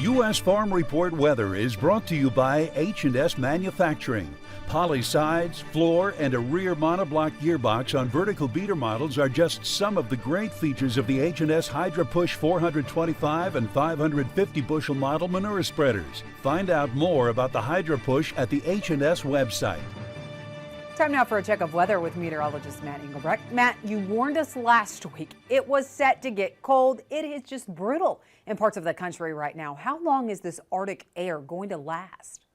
U.S. Farm Report weather is brought to you by H&S Manufacturing. Poly sides, floor, and a rear monoblock gearbox on vertical beater models are just some of the great features of the H&S Hydra Push 425 and 550 bushel model manure spreaders. Find out more about the Hydra Push at the H&S website. Time now for a check of weather with meteorologist Matt Engelbrecht. Matt, you warned us last week. It was set to get cold. It is just brutal in parts of the country right now. How long is this Arctic air going to last?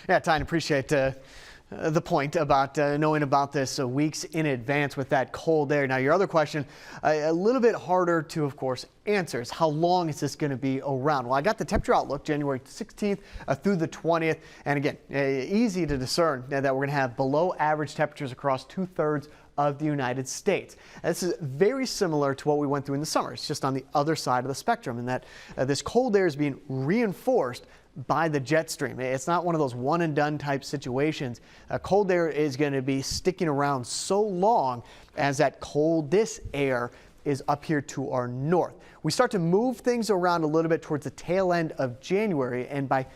Yeah, Tyne, appreciate the point about knowing about this weeks in advance with that cold air. Now, your other question, a little bit harder to, of course, answer is how long is this going to be around? Well, I got the temperature outlook January 16th through the 20th. And again, easy to discern that we're going to have below average temperatures across 2/3 of the United States. This is very similar to what we went through in the summer. It's just on the other side of the spectrum, and that this cold air is being reinforced by the jet stream. It's not one of those one and done type situations. Cold air is going to be sticking around so long as that coldest air is up here to our north. We start to move things around a little bit towards the tail end of January, and by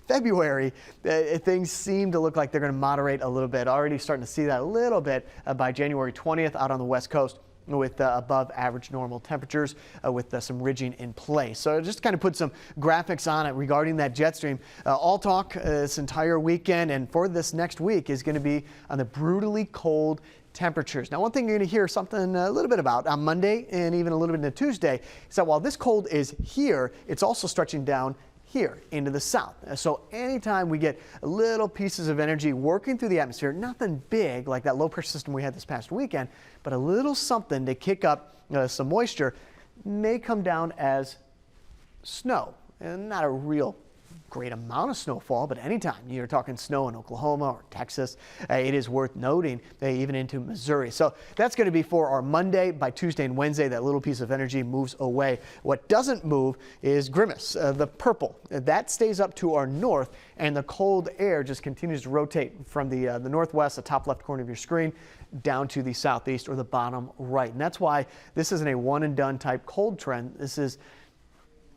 February, things seem to look like they're going to moderate a little bit. Already starting to see that a little bit by January 20th out on the west coast, with above average normal temperatures with some ridging in place. So just kind of put some graphics on it regarding that jet stream. All talk this entire weekend and for this next week is going to be on the brutally cold temperatures. Now, one thing you're going to hear something a little bit about on Monday and even a little bit into Tuesday is that while this cold is here, it's also stretching down here into the south. So anytime we get little pieces of energy working through the atmosphere, nothing big like that low pressure system we had this past weekend, but a little something to kick up some moisture may come down as snow. And not a real great amount of snowfall, but anytime you're talking snow in Oklahoma or Texas, it is worth noting, even into Missouri. So that's going to be for our Monday. By Tuesday and Wednesday, that little piece of energy moves away. What doesn't move is Grimace, the purple. That stays up to our north, and the cold air just continues to rotate from the northwest, the top left corner of your screen, down to the southeast or the bottom right. And that's why this isn't a one and done type cold trend. This is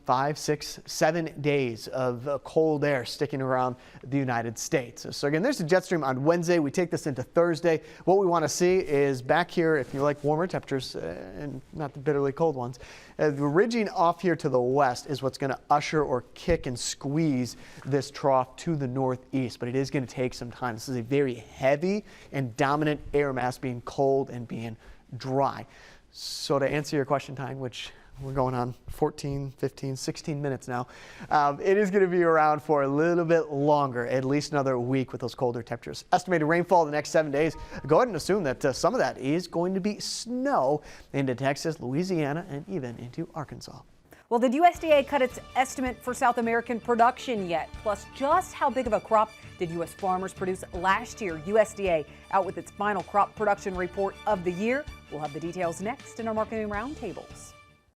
5, 6, 7 days of cold air sticking around the United States. So again, there's the jet stream on Wednesday. We take this into Thursday. What we want to see is back here, if you like warmer temperatures and not the bitterly cold ones, the ridging off here to the west is what's going to usher or kick and squeeze this trough to the northeast, but it is going to take some time. This is a very heavy and dominant air mass being cold and being dry. So to answer your question, Tyne, which we're going on 14, 15, 16 minutes now. It is going to be around for a little bit longer, at least another week with those colder temperatures. Estimated rainfall the next 7 days. Go ahead and assume that some of that is going to be snow into Texas, Louisiana, and even into Arkansas. Well, did USDA cut its estimate for South American production yet? Plus, just how big of a crop did U.S. farmers produce last year? USDA out with its final crop production report of the year. We'll have the details next in our marketing roundtables.